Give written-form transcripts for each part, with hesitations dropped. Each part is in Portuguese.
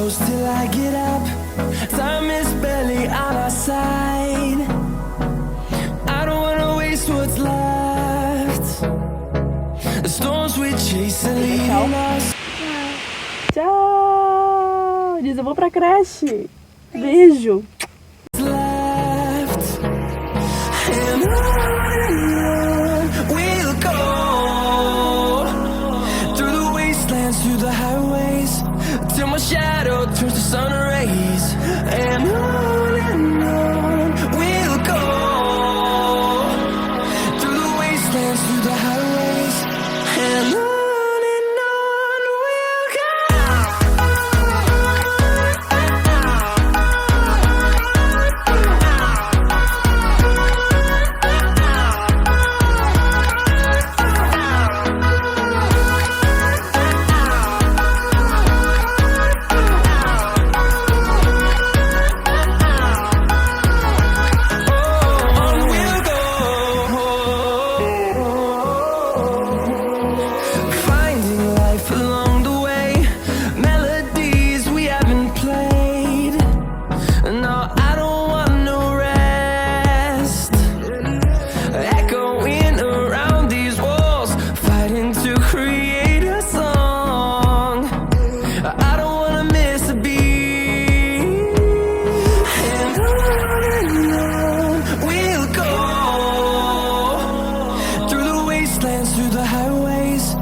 close till I get up. Time is barely on our side. I don't wanna waste what's left. The storms we chase are leading us. Tchau! Diz, eu vou pra creche. Beijo. Left. And on we'll go. Through the wastelands, through the highways, till my shadow turns to sun rays. And on we'll go. Through the wastelands, through the highways, and on we'll go. Finding life along the way, melodies we haven't played. No, I don't want no rest. Echoing around these walls, fighting to create a song. I don't wanna miss a beat. And on we'll go. Through the wastelands, through the highways,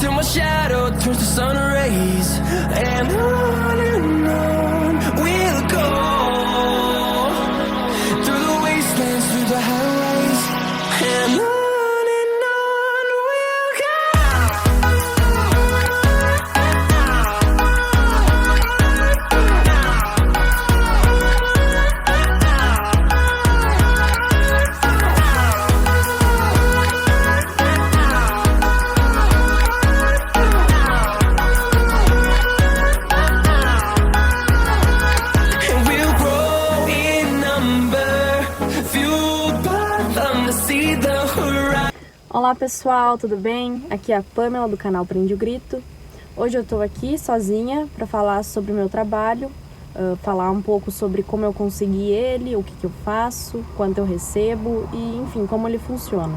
till my shadow turns to sun rays. And on we'll go. Through the wastelands, through the highways, and on we'll go. And we'll grow in number, fueled by them to see the horizon. Olá pessoal, tudo bem? Aqui é a Pamela do canal Prende o Grito. Hoje eu tô aqui sozinha para falar sobre o meu trabalho, falar um pouco sobre como eu consegui ele, o que eu faço, quanto eu recebo e enfim, como ele funciona.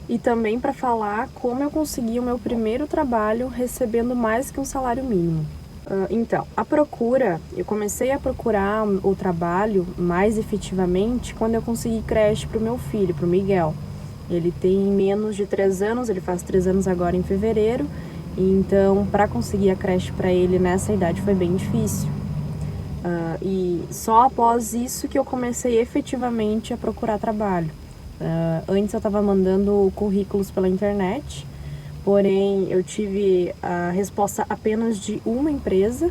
E também para falar como eu consegui o meu primeiro trabalho recebendo mais que um salário mínimo. Então, eu comecei a procurar o trabalho mais efetivamente quando eu consegui creche para o meu filho, para o Miguel. Ele tem menos de 3 anos, ele faz 3 anos agora em fevereiro, então para conseguir a creche para ele nessa idade foi bem difícil. E só após isso que eu comecei efetivamente a procurar trabalho. Antes eu estava mandando currículos pela internet, porém eu tive a resposta apenas de uma empresa.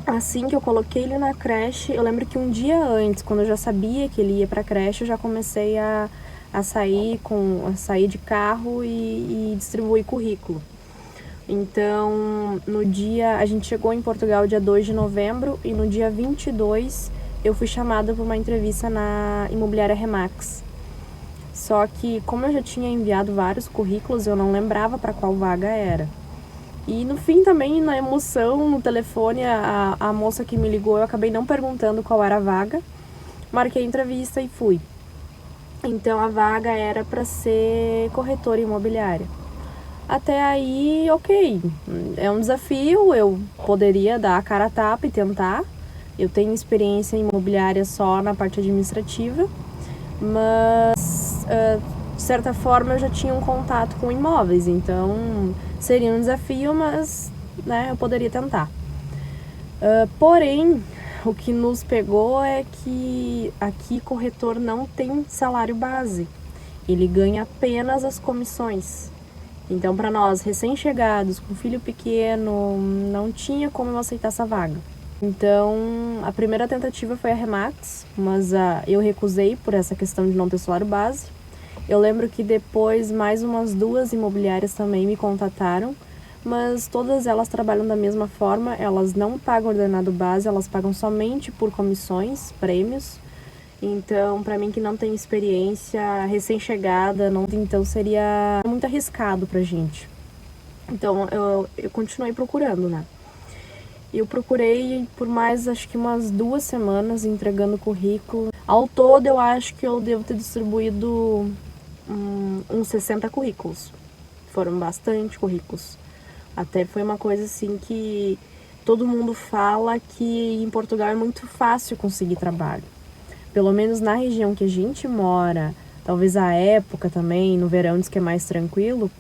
Assim que eu coloquei ele na creche, eu lembro que um dia antes, quando eu já sabia que ele ia para a creche, eu já comecei a sair de carro e distribuir currículo. Então, a gente chegou em Portugal dia 2 de novembro e no dia 22 eu fui chamada para uma entrevista na imobiliária Remax. Só que, como eu já tinha enviado vários currículos, eu não lembrava para qual vaga era. E no fim também, na emoção, no telefone, a moça que me ligou, eu acabei não perguntando qual era a vaga. Marquei a entrevista e fui. Então a vaga era para ser corretora imobiliária. Até aí, ok, é um desafio, eu poderia dar a cara a tapa e tentar. Eu tenho experiência em imobiliária só na parte administrativa, mas de certa forma eu já tinha um contato com imóveis, então seria um desafio, mas né, eu poderia tentar. Porém, o que nos pegou é que aqui corretor não tem salário base, ele ganha apenas as comissões. Então, para nós recém-chegados, com filho pequeno, não tinha como eu aceitar essa vaga. Então, a primeira tentativa foi a Remax, mas eu recusei por essa questão de não ter salário base. Eu lembro que depois mais umas 2 imobiliárias também me contataram, mas todas elas trabalham da mesma forma, elas não pagam ordenado base, elas pagam somente por comissões, prêmios. Então, para mim que não tem experiência, recém-chegada, então seria muito arriscado pra gente. Então, eu continuei procurando, né? Eu procurei por mais, acho que umas 2 semanas entregando currículo. Ao todo, eu acho que eu devo ter distribuído uns 60 currículos. Foram bastante currículos. Até foi uma coisa assim que todo mundo fala que em Portugal é muito fácil conseguir trabalho. Pelo menos na região que a gente mora, talvez a época também, no verão diz que é mais tranquilo,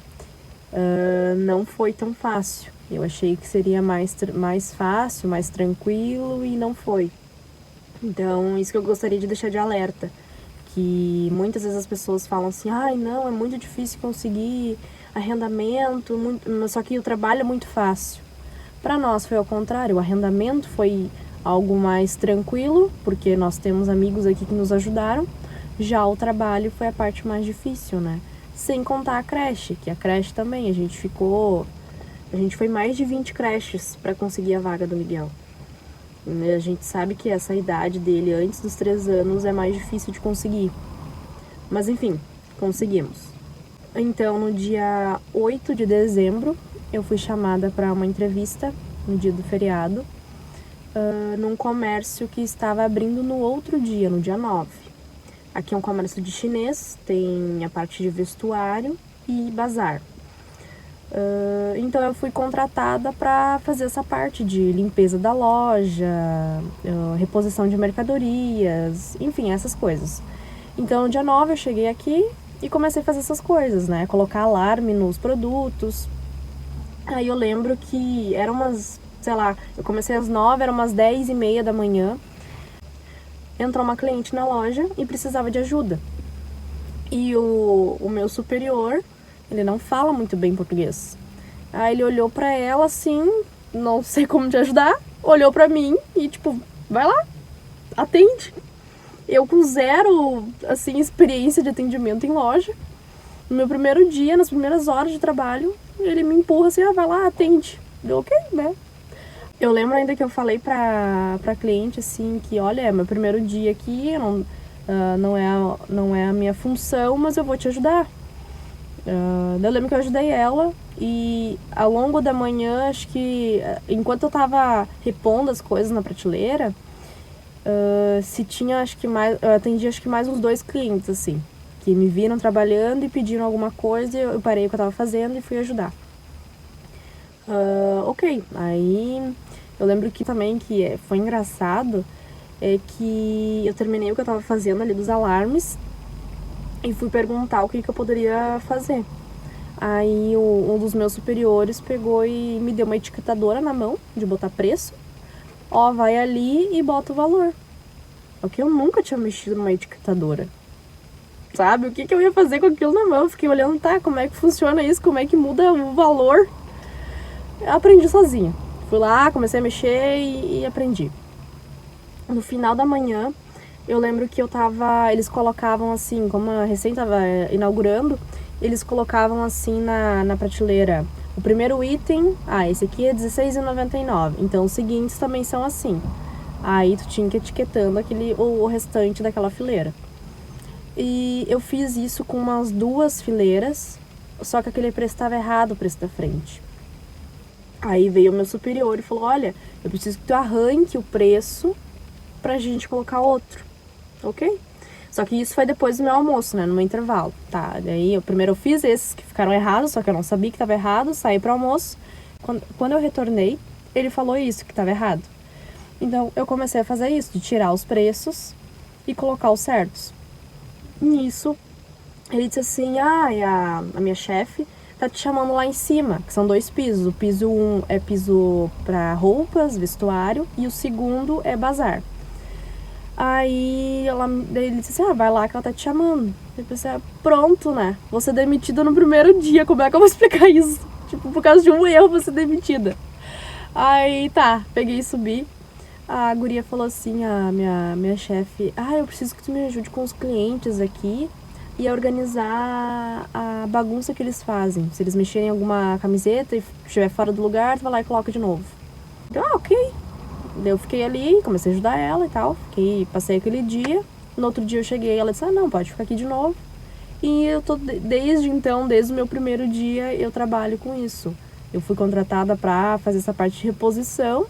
não foi tão fácil. Eu achei que seria mais fácil, mais tranquilo e não foi. Então, isso que eu gostaria de deixar de alerta. Que muitas vezes as pessoas falam assim, ai não, é muito difícil conseguir arrendamento, só que o trabalho é muito fácil. Para nós foi ao contrário, o arrendamento foi algo mais tranquilo, porque nós temos amigos aqui que nos ajudaram. Já o trabalho foi a parte mais difícil, né? Sem contar a creche, que a creche também, a gente foi mais de 20 creches para conseguir a vaga do Miguel. A gente sabe que essa idade dele, antes dos 3 anos, é mais difícil de conseguir. Mas enfim, conseguimos. Então, no dia 8 de dezembro, eu fui chamada para uma entrevista, no dia do feriado, num comércio que estava abrindo no outro dia, no dia 9. Aqui é um comércio de chinês, tem a parte de vestuário e bazar. Então eu fui contratada para fazer essa parte de limpeza da loja, reposição de mercadorias, enfim, essas coisas. Então no dia 9 eu cheguei aqui e comecei a fazer essas coisas, né? Colocar alarme nos produtos. Aí eu lembro que eram umas, sei lá, eu comecei às 9, eram umas 10h30 da manhã. Entrou uma cliente na loja e precisava de ajuda. E o meu superior, ele não fala muito bem português. Aí ele olhou pra ela assim, não sei como te ajudar, olhou pra mim e tipo, vai lá, atende. Eu com zero, assim, experiência de atendimento em loja. No meu primeiro dia, nas primeiras horas de trabalho, ele me empurra assim, vai lá, atende. Eu, ok, né? Eu lembro ainda que eu falei pra cliente assim, que olha, é meu primeiro dia aqui, não é a minha função, mas eu vou te ajudar. Eu lembro que eu ajudei ela e ao longo da manhã, acho que enquanto eu tava repondo as coisas na prateleira, se tinha, acho que mais, eu atendi acho que mais uns 2 clientes, assim, que me viram trabalhando e pediram alguma coisa e eu parei o que eu tava fazendo e fui ajudar. Ok, aí eu lembro que também que foi engraçado é que eu terminei o que eu tava fazendo ali dos alarmes e fui perguntar o que eu poderia fazer. Aí um dos meus superiores pegou e me deu uma etiquetadora na mão de botar preço. Ó, vai ali e bota o valor. Porque eu nunca tinha mexido numa etiquetadora. Sabe? O que eu ia fazer com aquilo na mão? Eu fiquei olhando, tá, como é que funciona isso? Como é que muda o valor? Eu aprendi sozinha. Fui lá, comecei a mexer e aprendi. No final da manhã, eu lembro que eles colocavam assim, como a recém tava inaugurando, eles colocavam assim na prateleira, o primeiro item, esse aqui é R$16,99, então os seguintes também são assim. Aí tu tinha que ir etiquetando o restante daquela fileira. E eu fiz isso com umas 2 fileiras, só que aquele preço estava errado, o preço da frente. Aí veio o meu superior e falou, olha, eu preciso que tu arranque o preço pra gente colocar outro, ok? Só que isso foi depois do meu almoço, né, no meu intervalo, tá? Daí primeiro eu fiz esses que ficaram errados, só que eu não sabia que estava errado, saí pro almoço. Quando eu retornei, ele falou isso, que estava errado. Então eu comecei a fazer isso, de tirar os preços e colocar os certos. Nisso, ele disse assim, a minha chefe tá te chamando lá em cima, que são 2 pisos. O piso 1 é piso para roupas, vestuário, e o segundo é bazar. Aí ele disse assim, vai lá que ela tá te chamando. Eu pensei, pronto, né? Vou ser demitida no primeiro dia, como é que eu vou explicar isso? Tipo, por causa de um erro, vou ser demitida. Aí tá, peguei e subi. A guria falou assim, a minha chefe, eu preciso que tu me ajude com os clientes aqui e a organizar a bagunça que eles fazem. Se eles mexerem em alguma camiseta e estiver fora do lugar, tu vai lá e coloca de novo. Então, ok. Eu fiquei ali, comecei a ajudar ela e tal. Passei aquele dia. No outro dia eu cheguei, ela disse, não, pode ficar aqui de novo. E eu tô, desde o meu primeiro dia, eu trabalho com isso. Eu fui contratada pra fazer essa parte de reposição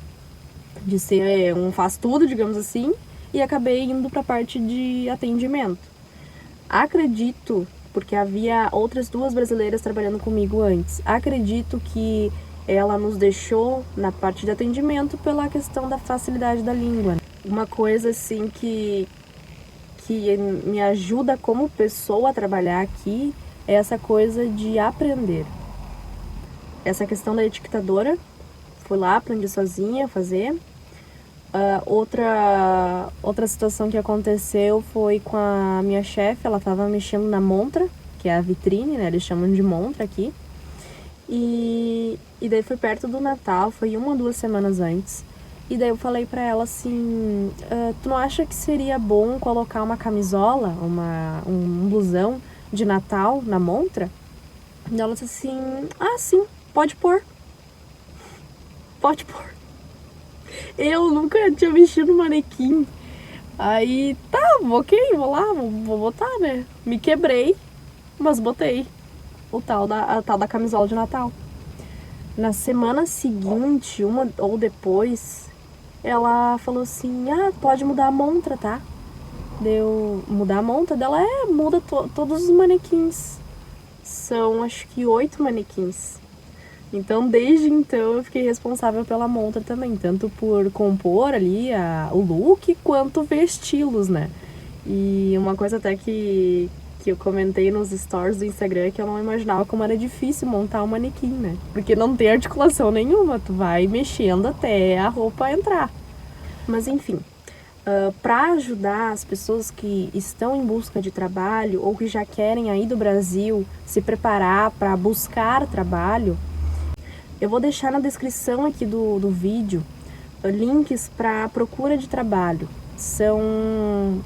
de ser um faz-tudo, digamos assim, e acabei indo para a parte de atendimento. Acredito, porque havia outras 2 brasileiras trabalhando comigo antes, acredito que ela nos deixou na parte de atendimento pela questão da facilidade da língua. Uma coisa assim que me ajuda como pessoa a trabalhar aqui é essa coisa de aprender. Essa questão da etiquetadora, fui lá, aprendi sozinha a fazer. Outra situação que aconteceu foi com a minha chefe, ela estava mexendo na montra, que é a vitrine, né? Eles chamam de montra aqui. E daí foi perto do Natal, foi 1 ou 2 semanas antes. E daí eu falei pra ela assim, tu não acha que seria bom colocar uma camisola, um blusão de Natal na montra? E ela disse assim, sim, pode pôr. Pode pôr. Eu nunca tinha mexido no manequim. Aí, tá, ok, vou lá, vou botar, né? Me quebrei, mas botei a tal da camisola de Natal. Na semana seguinte, 1 ou depois, ela falou assim, pode mudar a montra, tá? Deu mudar a montra dela, muda todos os manequins. São, acho que 8 manequins. Então, desde então, eu fiquei responsável pela montra também, tanto por compor ali o look, quanto vesti-los, né? E uma coisa até que eu comentei nos stories do Instagram, que eu não imaginava como era difícil montar um manequim, né? Porque não tem articulação nenhuma, tu vai mexendo até a roupa entrar. Mas enfim, para ajudar as pessoas que estão em busca de trabalho ou que já querem aí do Brasil se preparar para buscar trabalho, eu vou deixar na descrição aqui do vídeo links para procura de trabalho.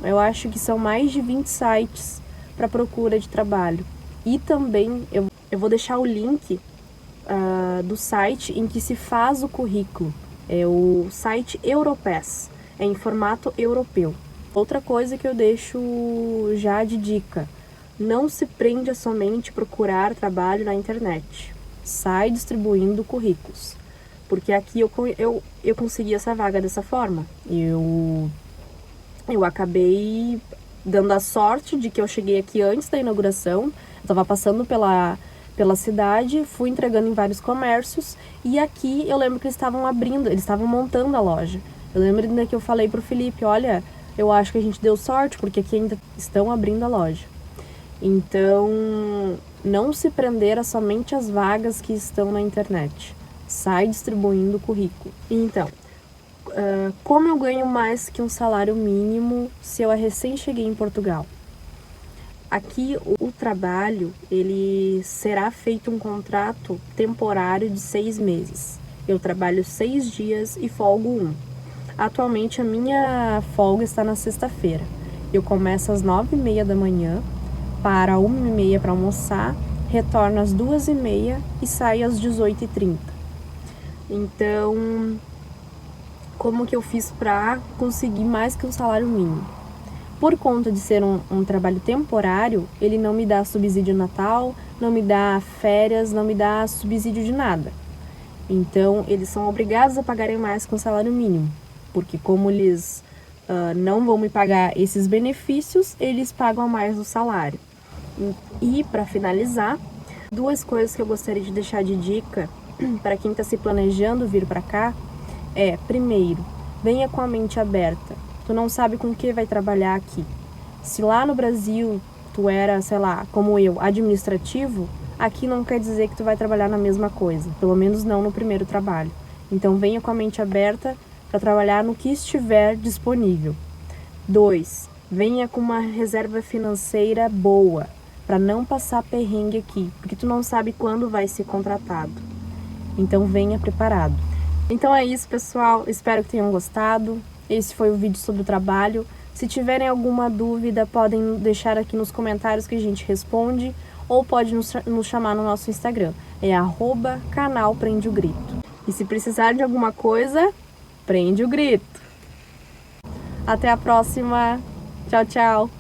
Eu acho que são mais de 20 sites para procura de trabalho. E também eu vou deixar o link do site em que se faz o currículo. É o site Europass, é em formato europeu. Outra coisa que eu deixo já de dica, não se prende a somente procurar trabalho na internet. Sai distribuindo currículos. Porque aqui eu consegui essa vaga dessa forma. Eu acabei dando a sorte de que eu cheguei aqui antes da inauguração. Eu estava passando pela cidade, fui entregando em vários comércios. E aqui eu lembro que eles estavam montando a loja. Eu lembro ainda que eu falei pro Felipe, olha, eu acho que a gente deu sorte, porque aqui ainda estão abrindo a loja. Então, não se prender a somente as vagas que estão na internet. Sai distribuindo o currículo. Então, como eu ganho mais que um salário mínimo se eu recém cheguei em Portugal? Aqui o trabalho, ele será feito um contrato temporário de 6 meses. Eu trabalho 6 dias e folgo 1. Atualmente a minha folga está na sexta-feira. Eu começo às 9h30 da manhã, para 1h30 para almoçar, retorno às 2h30 e saio às 18h30. Então, como que eu fiz para conseguir mais que um salário mínimo? Por conta de ser um trabalho temporário, ele não me dá subsídio Natal, não me dá férias, não me dá subsídio de nada. Então, eles são obrigados a pagarem mais que um salário mínimo, porque como eles não vão me pagar esses benefícios, eles pagam a mais do salário. E, para finalizar, 2 coisas que eu gostaria de deixar de dica para quem está se planejando vir para cá é, primeiro, venha com a mente aberta. Tu não sabe com o que vai trabalhar aqui. Se lá no Brasil tu era, sei lá, como eu, administrativo, aqui não quer dizer que tu vai trabalhar na mesma coisa, pelo menos não no primeiro trabalho. Então venha com a mente aberta para trabalhar no que estiver disponível. 2, venha com uma reserva financeira boa, para não passar perrengue aqui, porque tu não sabe quando vai ser contratado. Então venha preparado. Então é isso, pessoal, espero que tenham gostado. Esse foi o vídeo sobre o trabalho. Se tiverem alguma dúvida, podem deixar aqui nos comentários que a gente responde, ou pode nos chamar no nosso Instagram, é @canal Prende o Grito. E se precisar de alguma coisa, prende o grito. Até a próxima. Tchau, tchau.